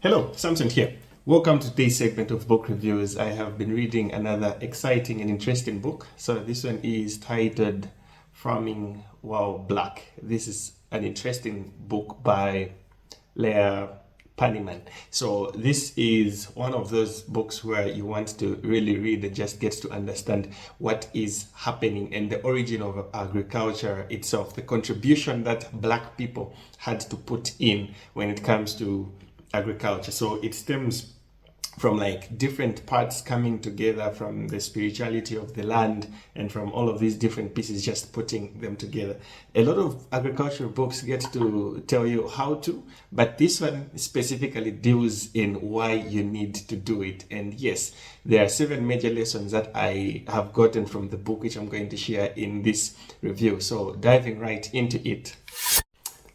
Hello, Samson here. Welcome to today's segment of book reviews. I have been reading another exciting and interesting book. So this one is titled Farming While Black. This is an interesting book by Leah Penniman. So this is one of those books where you want to really read and just get to understand what is happening and the origin of agriculture itself, the contribution that Black people had to put in when it comes to agriculture. So it stems from like different parts coming together, from the spirituality of the land and from all of these different pieces, just putting them together. A lot of agricultural books get to tell you how to, but this one specifically deals in why you need to do it. And yes, there are 7 major lessons that I have gotten from the book, which I'm going to share in this review. So diving right into it.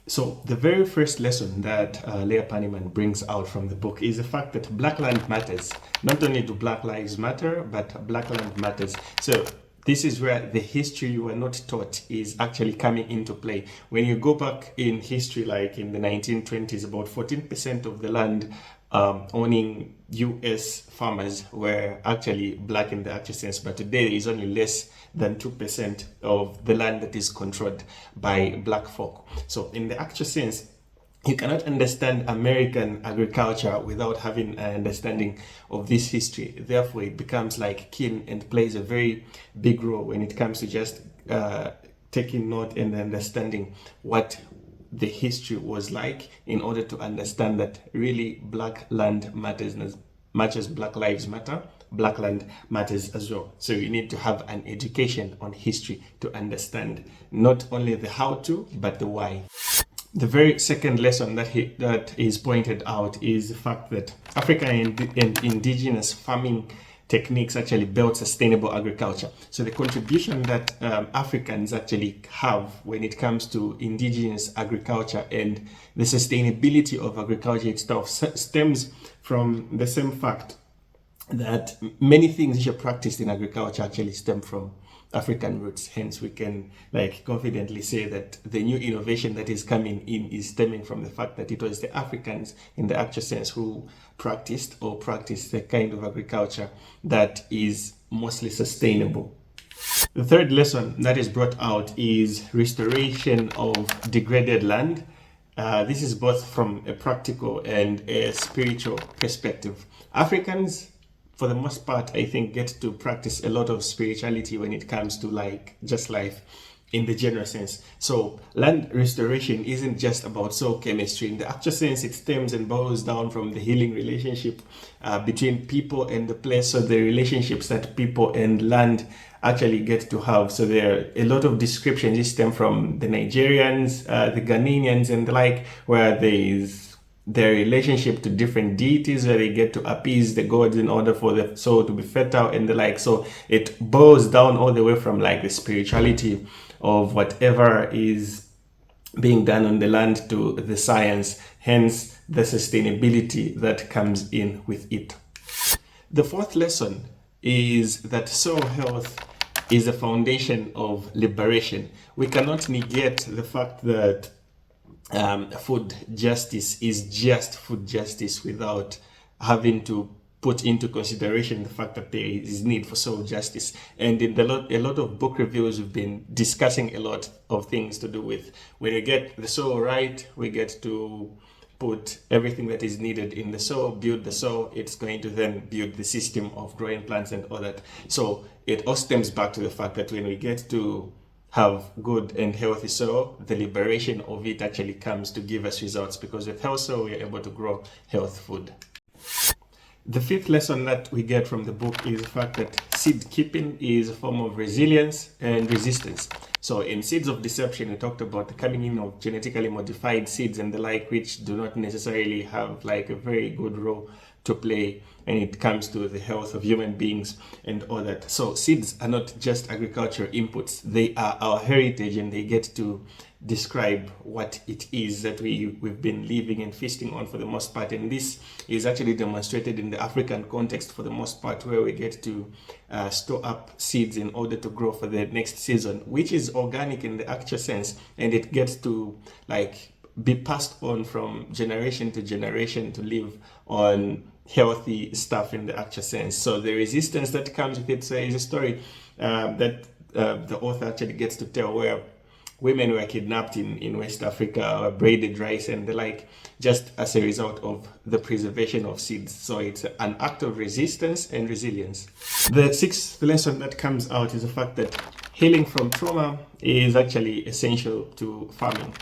So the very first lesson that Leah Penniman brings out from the book is the fact that Black land matters. Not only do Black lives matter, but Black land matters. So this is where the history you were not taught is actually coming into play. When you go back in history, like in the 1920s, about 14% of the land owning US farmers were actually Black in the actual sense, but today there is only less than 2% of the land that is controlled by Black folk. So in the actual sense, you cannot understand American agriculture without having an understanding of this history. Therefore, it becomes like keen and plays a very big role when it comes to just taking note and understanding what the history was like, in order to understand that really Black land matters as much as Black lives matter. Black land matters as well. So you need to have an education on history to understand not only the how to, but the why. The very second lesson that is pointed out is the fact that African and Indigenous farming techniques actually build sustainable agriculture. So the contribution that Africans actually have when it comes to indigenous agriculture and the sustainability of agriculture itself stems from the same fact that many things which are practiced in agriculture actually stem from African roots. Hence, we can confidently say that the new innovation that is coming in is stemming from the fact that it was the Africans in the actual sense who practiced the kind of agriculture that is mostly sustainable. The third lesson that is brought out is restoration of degraded land. This is both from a practical and a spiritual perspective. Africans, for the most part, I think, get to practice a lot of spirituality when it comes to just life in the general sense. So land restoration isn't just about soil chemistry. In the actual sense, it stems and boils down from the healing relationship between people and the place. So the relationships that people and land actually get to have. So there are a lot of descriptions that stem from the Nigerians, the Ghanaians and the like, where there is their relationship to different deities, where they get to appease the gods in order for the soil to be fertile and the like. So it boils down all the way from the spirituality of whatever is being done on the land to the science, hence the sustainability that comes in with it. The fourth lesson is that soil health is the foundation of liberation. We cannot negate the fact that food justice is just food justice without having to put into consideration the fact that there is need for soil justice. And in a lot of book reviews, we've been discussing a lot of things to do with when we get the soil right, we get to put everything that is needed in the soil, build the soil, it's going to then build the system of growing plants and all that. So it all stems back to the fact that when we get to have good and healthy soil, the liberation of it actually comes to give us results, because with health soil, we are able to grow health food. The fifth lesson that we get from the book is the fact that seed keeping is a form of resilience and resistance. So in Seeds of Deception, we talked about the coming in of genetically modified seeds and the like, which do not necessarily have a very good role to play when it comes to the health of human beings and all that. So seeds are not just agricultural inputs. They are our heritage, and they get to describe what it is that we've been living and feasting on for the most part. And this is actually demonstrated in the African context for the most part, where we get to store up seeds in order to grow for the next season, which is organic in the actual sense, and it gets to be passed on from generation to generation to live on healthy stuff in the actual sense. So the resistance that comes with it is a story that the author actually gets to tell, where women were kidnapped in West Africa, or braided rice and the like, just as a result of the preservation of seeds. So it's an act of resistance and resilience. The sixth lesson that comes out is the fact that healing from trauma is actually essential to farming.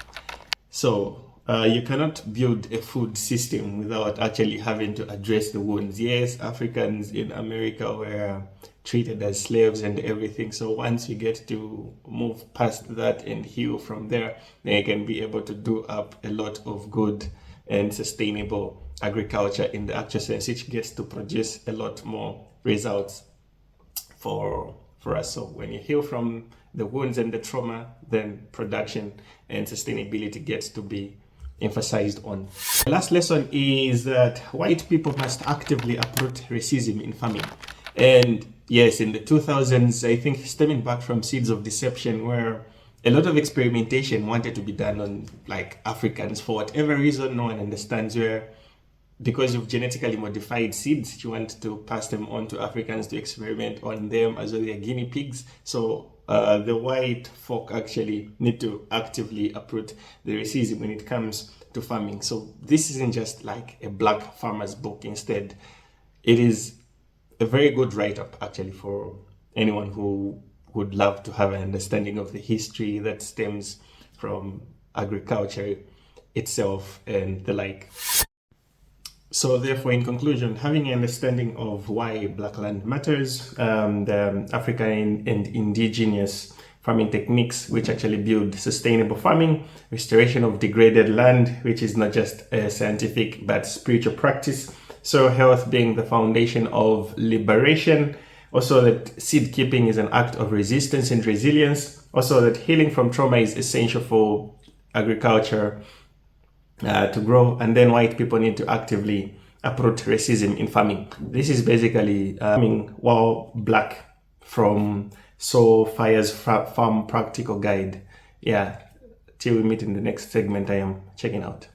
So you cannot build a food system without actually having to address the wounds. Yes, Africans in America were treated as slaves and everything. So once you get to move past that and heal from there, then you can be able to do up a lot of good and sustainable agriculture in the actual sense, which gets to produce a lot more results for us. So when you heal from the wounds and the trauma, then production and sustainability gets to be emphasized on. The last lesson is that white people must actively uproot racism in farming. And yes, in the 2000s, I think, stemming back from Seeds of Deception, where a lot of experimentation wanted to be done on like Africans for whatever reason no one understands, where because of genetically modified seeds, you want to pass them on to Africans to experiment on them as though they're guinea pigs. So the white folk actually need to actively uproot the racism when it comes to farming. So this isn't just like a black farmer's book. Instead, it is a very good write-up actually for anyone who would love to have an understanding of the history that stems from agriculture itself and the like. So therefore, in conclusion, having an understanding of why Black land matters, the African and Indigenous farming techniques, which actually build sustainable farming, restoration of degraded land, which is not just a scientific but spiritual practice, soil health being the foundation of liberation, also that seed keeping is an act of resistance and resilience, also that healing from trauma is essential for agriculture to grow, and then white people need to actively uproot racism in farming. This is basically farming while black from Soul Fire's Farm Practical Guide. Yeah, till we meet in the next segment, I am checking out.